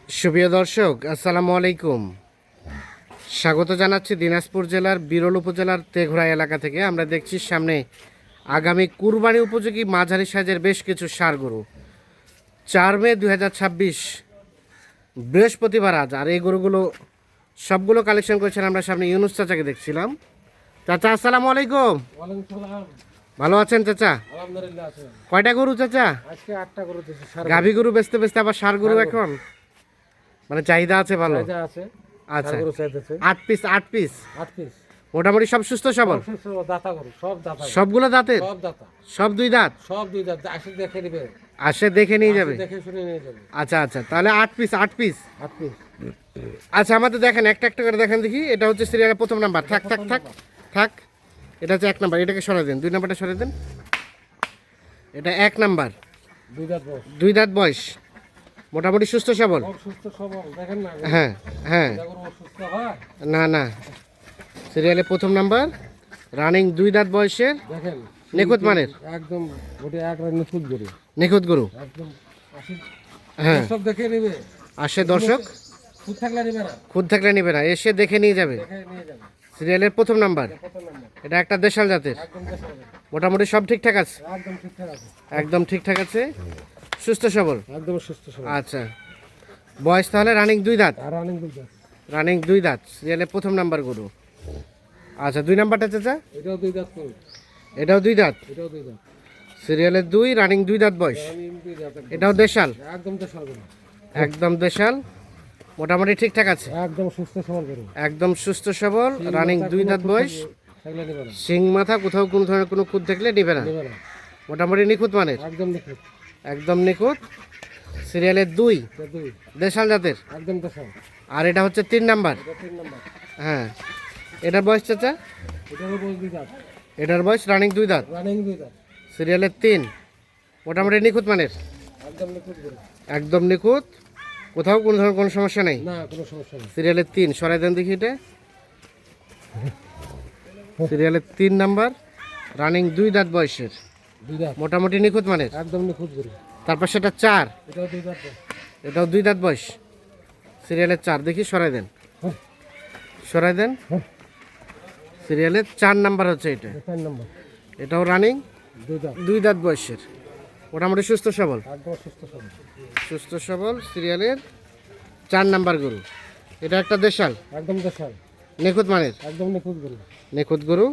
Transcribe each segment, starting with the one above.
সুপ্রিয় দর্শক, আসসালামু আলাইকুম। স্বাগত জানাচ্ছি দিনাজপুর জেলার বিরল উপজেলার তেঘরা এলাকা থেকে। আমরা দেখছি সামনে আগামী কুরবানি উপযোগী মাঝারি সাইজের বেশ কিছু ষাঁড় গরু। 4 মে 2026 বৃহস্পতিবার আজ। আর এই গরুগুলো সবগুলো কালেকশন করেছেন আমরা সামনে ইউনুস চাচাকে দেখছিলাম। চাচা আসসালামু আলাইকুম। ভালো আছেন চাচা? আলহামদুলিল্লাহ আছে। কয়টা গরু চাচা? আজকে 8টা গরু দিয়েছে। গাভী গরু বেচতে বেচতে আবার ষাঁড় গরু এখন মানে চাহিদা আছে ভালো। যা আছে আচ্ছা, গরু চাইতেছে 8 পিস 8 পিস 8 পিস। মোটামুটি সব সুস্থ সবল? সব দাতা গরু, সব দাতা গরু। সবগুলো দাঁতের? সব দাতা, সব দুই দাঁত? সব দুই দাঁত। আসে দেখে নিবে, আসে দেখে নিয়ে যাবে। দেখে শুনে নিয়ে যাবে। আচ্ছা আচ্ছা, তাহলে 8 পিস 8 পিস। 8 পিস। আচ্ছা, আমাদের দেখেন একটা একটা করে দেখেন দেখি। এটা হচ্ছে সিরিয়ালের প্রথম নাম্বার। থাক থাক থাক থাক, এটা হচ্ছে 1 নাম্বার। এটাকে সরাই দেন, 2 নাম্বারটা সরাই দেন। এটা 1 নাম্বার, দুই দাঁত বয়স। 2 দাঁত বয়স, মোটামুটি সুস্থ সবল। সব সুস্থ সবল, দেখেন না? হ্যাঁ হ্যাঁ, এটা গরু অসুস্থ হয়? না না, সিরিয়ালের প্রথম নাম্বার, রানিং 2 দাঁত বয়সের, দেখেন নিখুঁত মানের, একদম ওটা একবার নিখুঁত গরু, নিখুঁত গরু। একদম আসে। হ্যাঁ, সব দেখে নিবে। আসে দর্শক, খুদ থাকলে নিবে না, খুদ থাকলে নিবে না, এসে দেখে নিয়ে যাবে। দেখে নিয়ে যাবে। সিরিয়ালের প্রথম নাম্বার, প্রথম নাম্বার, এটা একটা দেশাল জাতের। একদম দেশে যাবে। মোটামুটি সব ঠিকঠাক আছে? একদম ঠিকঠাক আছে, একদম ঠিকঠাক আছে, সুস্থ সবল। একদম সুস্থ সবল। আচ্ছা, বয়স তাহলে রানিং 2 দাঁত? আর অনেক দুধ আছে। রানিং 2 দাঁত, সিরিয়ালের প্রথম নাম্বার গরু। আচ্ছা, 2 নাম্বারটা চাচা? এটাও দুই দাঁত গরু, এটাও 2 দাঁত, এটাও দুই দাঁত। সিরিয়ালের 2, রানিং 2 দাঁত বয়স। দুই দাঁত একদম। এটাও দেশাল? একদম দেশাল গরু, একদম দেশাল, মোটামুটি ঠিকঠাক আছে, একদম সুস্থ সবল গরু। একদম সুস্থ সবল, রানিং 2 দাঁত বয়স। থাকলে নেবে না, শিং মাথা, কোথাও কোনো ধরনের কোনো খুঁত দেখলে নেবে না, নেবে না। মোটামুটি নিখুঁত মানের, একদম নিখুঁত। একদম নিখুঁত। সিরিয়ালের 2, এটা দুই, দেশাল জাতের। একদম দেশাল। আর এটা হচ্ছে 3 নাম্বার। এটা 3 নাম্বার। হ্যাঁ, এটার বয়স চাচা? এটারও বল দুই দাঁত, এটার বয়স রানিং 2 দাঁত, রানিং দুই দাঁত। সিরিয়ালের 3, মোটামুটি নিখুঁত মানের, একদম নিখুঁত গরু, একদম নিখুঁত, কোথাও কোনো ধরনের কোনো সমস্যা নেই। না কোনো সমস্যা নেই। সিরিয়ালের 3 সরাই দেন দেখি। এটা সিরিয়ালের 3 নাম্বার, রানিং 2 দাঁত বয়সের, দুই দাঁত, মোটামুটি নিখুঁত মানের। একদম নিখুঁত গরু। তারপর সেটা 4, এটাও দুই দাঁত বয়স। এটাও 2 দাঁত বয়স, সিরিয়ালের 4 দেখি, সরাই দেন সরাই দেন। সিরিয়ালের 4 নাম্বার হচ্ছে এটা, 4 নাম্বার, এটাও রানিং দুই দাঁত, 2 দাঁত বয়সের, মোটামুটি সুস্থ সবল, একদম সুস্থ সবল, সুস্থ সবল, সিরিয়ালের 4 নাম্বার গরু। এটা একটা দেশাল, একদম দেশাল, নিখুঁত মানের, একদম নিখুঁত গরু। নিখুঁত গরু।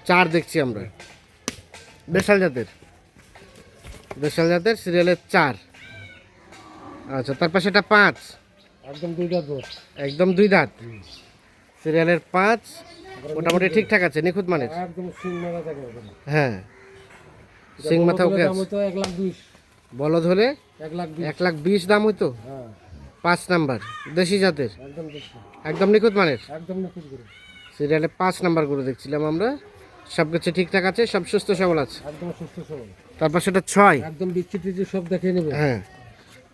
4 দেখছি আমরা, দেশাল জাতের, দেশাল জাতের, সিরিয়ালের 4। আচ্ছা, তারপর সেটা 5, একদম দুই দাঁত বয়স, একদম 2 দাঁত, সিরিয়ালের 5, মোটামুটি ঠিকঠাক আছে, নিখুঁত মানের। একদম সিং মারা থাকে গরু। হ্যাঁ, সিং মাথা ওকে দাম আছে। হতো 1,20,000, বলদ হলে 1,20,000। 1,20,000 দাম হইতো। হ্যাঁ, 5 নাম্বার, দেশি জাতের, একদম দেশাল, একদম নিখুঁত মানের, একদম নিখুঁত গরু, সিরিয়ালে 5 নাম্বার গরু দেখছিলাম আমরা। সব কিছু ঠিকঠাক আছে, সব সুস্থ সবল আছে। একদম সুস্থ সবল। তারপর সেটা 6। একদম বিচ্ছিটি সব দেখে নেবে। হ্যাঁ,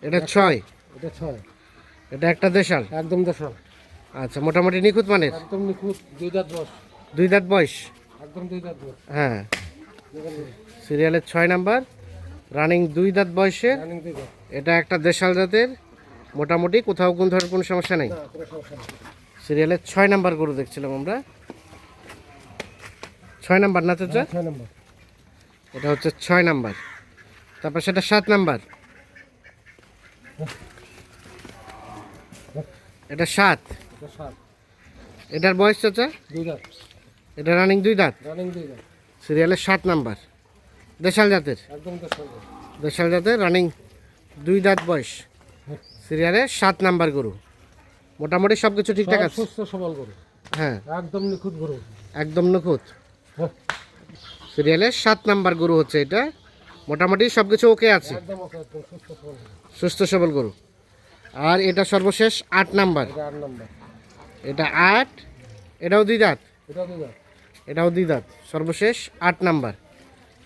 এটা 6, এটা 6, এটা একটা দেশাল। একদম দেশাল, আচ্ছা, মোটামুটি নিখুঁত মানের, একদম নিখুঁত, দুই দাঁত বয়স, 2 দাঁত বয়স। একদম দুই দাঁত বয়স। হ্যাঁ, দেখেন নেবে। সিরিয়ালের 6 নাম্বার, রানিং 2 দাঁত বয়সের, রানিং দুই দাঁত, এটা একটা দেশাল জাতের, মোটামুটি কোথাও কোনো ধরনের কোনো সমস্যা নেই। না কোনো সমস্যা নেই। সিরিয়ালের 6 নাম্বার গরু দেখছিলাম আমরা। 6 নাম্বার না চাচা? 6 নাম্বার, এটা হচ্ছে 6 নাম্বার। তারপর সেটা 7 নাম্বার, এটা 7। এটা 7, এটার বয়স চাচা? দুই দাঁত, এটা রানিং 2 দাঁত, রানিং দুই দাঁত, সিরিয়ালের 7 নাম্বার, দেশাল জাতের, একদম দেশাল গরু। দেশাল জাতের, রানিং 2 দাঁত বয়স, সিরিয়ালের 7 নাম্বার গরু। মোটামুটি সব কিছু ঠিকঠাক সব আছে। সুস্থ সবল গরু, হ্যাঁ, একদম নিখুঁত গরু। একদম নিখুঁত, হ্যাঁ, সিরিয়ালের 7 নাম্বার গরু হচ্ছে এটা। মোটামুটি সব কিছু ওকে আছে, একদম ওকে, একদম সুস্থ সবল গরু। সুস্থ সবল গরু। আর এটা সর্বশেষ 8 নাম্বার, এটা 8 নাম্বার, এটা 8, এটাও 2 দাঁত, এটা দুই দাঁত, এটাও 2 দাঁত, সর্বশেষ 8 নাম্বার।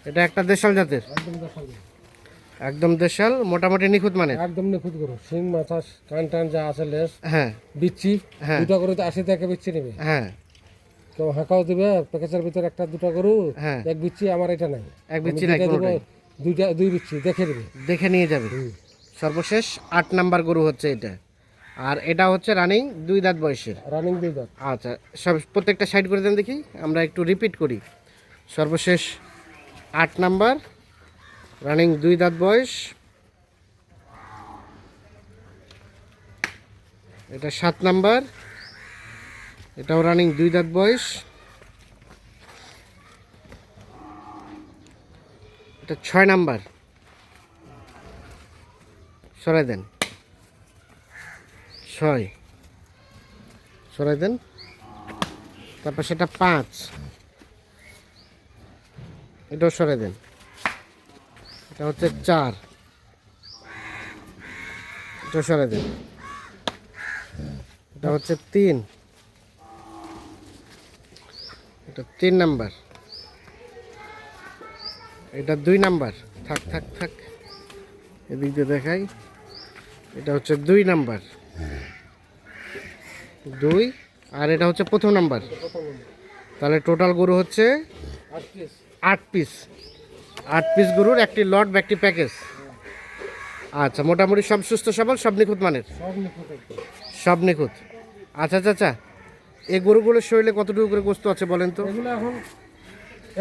এটা একটা দেশাল জাতের, একদম দেশাল গরু, একদম দেশাল, মোটামুটি নিখুঁত মানের। একদম নিখুঁত গরু। সিং মাথা কান টান যা আছে লেস হ্যাঁ বিচ্ছি, হ্যাঁ। দুটা গরু তো 80 টাকা বিচ্ছি নেবে। হ্যাঁ, কেউ হাঁকাও দিবে প্যাকেজের ভিতরে একটা দুটা গরু, হ্যাঁ। এক বিচ্ছি আমার এটা নাই, এক বিচ্ছি আমি নাই দুইটা কোনোটাই। দিব, দুই বিচ্ছি দেখে দিবে। দেখে নিয়ে যাবে। সর্বশেষ 8 নাম্বার গরু হচ্ছে এটা। আর এটা হচ্ছে রানিং 2 দাঁত বয়সের। রানিং 2 দাঁত। আচ্ছা, সব প্রত্যেকটা সাইড করে দেন দেখি, আমরা একটু রিপিট করি। সর্বশেষ 8 নাম্বার, রানিং 2 দাঁত বয়স। এটা 7 নাম্বার, এটাও রানিং 2 দাঁত বয়স। এটা 6 নাম্বার, সরাই দেন, 6 সরাই দেন। তারপর সেটা 5, এটাও সরাই দেন। এটা হচ্ছে 4, এটাও সরাই দেন। এটা হচ্ছে 3, এটা 3 নাম্বার। এটা 2 নাম্বার, থাক থাক থাক, এদিক দিয়ে দেখাই। এটা হচ্ছে 2 নাম্বার, 2। আর এটা হচ্ছে প্রথম নাম্বার। তাহলে টোটাল গরু হচ্ছে 8 পিস। 8 পিস গরুর একটি লট বা একটি প্যাকেজ। আচ্ছা, মোটামুটি সব সুস্থ সবল, সব নিখুঁত মানের, সব নিখুঁত। আচ্ছা চাচা, এই গরুগুলোর শরীরে কতটুকু করে গোস্ত আছে বলেন তো? এগুলো এখন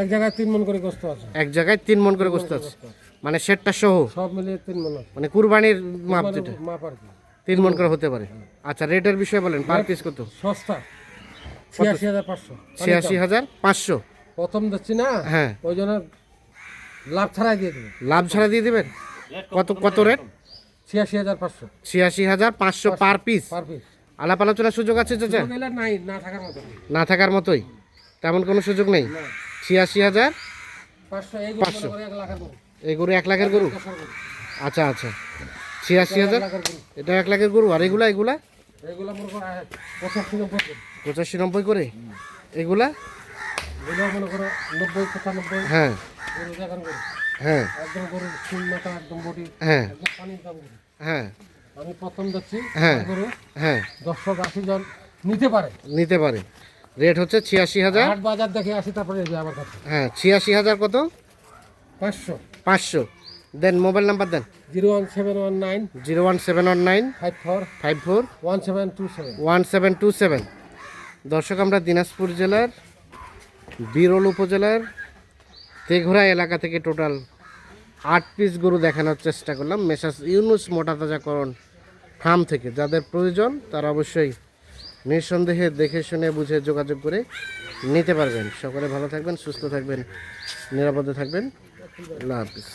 এক জায়গায় 3 মণ করে গোস্ত আছে। এক জায়গায় 3 মণ করে গোস্ত আছে, মানে সেটটা সহ, সব মিলিয়ে 3 মণ আছে। মানে কুরবানির মাপ যেটা মাপ আর কি 3 মণ করে হতে পারে। আচ্ছা, রেটের বিষয়ে বলেন, পার পিস কত? সস্তা ৮৬,৫০০। ৮৬,৫০০। প্রথম দিচ্ছি না, হ্যাঁ, ওই জন্য লাভ ছাড়াই দিয়ে দেবে। লাভ ছাড়া দিয়ে দিবেন। কত কত rate? ৮৬,৫০০ ৮৬,৫০০ per piece. Per piece. আলাপ আলোচনার সুযোগ আছে চাচা? গেলে নাই, না থাকার মতো। না থাকার মতোই, তেমন কোনো সুযোগ নেই। ৮৬,৫০০। 500 এই 500 করে 1 লাখের গরু। এই গরু 1 লাখের গরু। আচ্ছা আচ্ছা, ৮৬,০০০, এটা 1 লাখের গরু। আর এগুলা এগুলা এগুলো মনে করো 85-90 85-90 করে। এগুলা এগুলো মনে করো 90-95। হ্যাঁ গরু দেখান গরু হ্যাঁ একদম গরু শূন্যতা, একদম বডি, হ্যাঁ একদম পানির দাম গরু। হ্যাঁ আমি প্রথম যাচ্ছি হ্যাঁ গরু হ্যাঁ, 10-80 জন নিতে পারে। নিতে পারে। রেট হচ্ছে ৮৬,০০০। হাট বাজার দেখে আসি, তারপরে যাবে আমার কাছে। হ্যাঁ, ৮৬,০০০ কত? 500 500। দেন মোবাইল নাম্বার দেন। 01719 01719 54 54 1727। 1727। দর্শক, আমরা দিনাজপুর জেলার বিরল উপজেলার তেঘরা এলাকা থেকে টোটাল 8 পিস গরু দেখানোর চেষ্টা করলাম মেসার্স ইউনুস মোটা তাজাকরণ ফার্ম থেকে। যাদের প্রয়োজন তারা অবশ্যই নিঃসন্দেহে দেখে শুনে বুঝে যোগাযোগ করে নিতে পারবেন। সকলে ভালো থাকবেন, সুস্থ থাকবেন, নিরাপদে থাকবেন। আল্লাহ হাফিজ।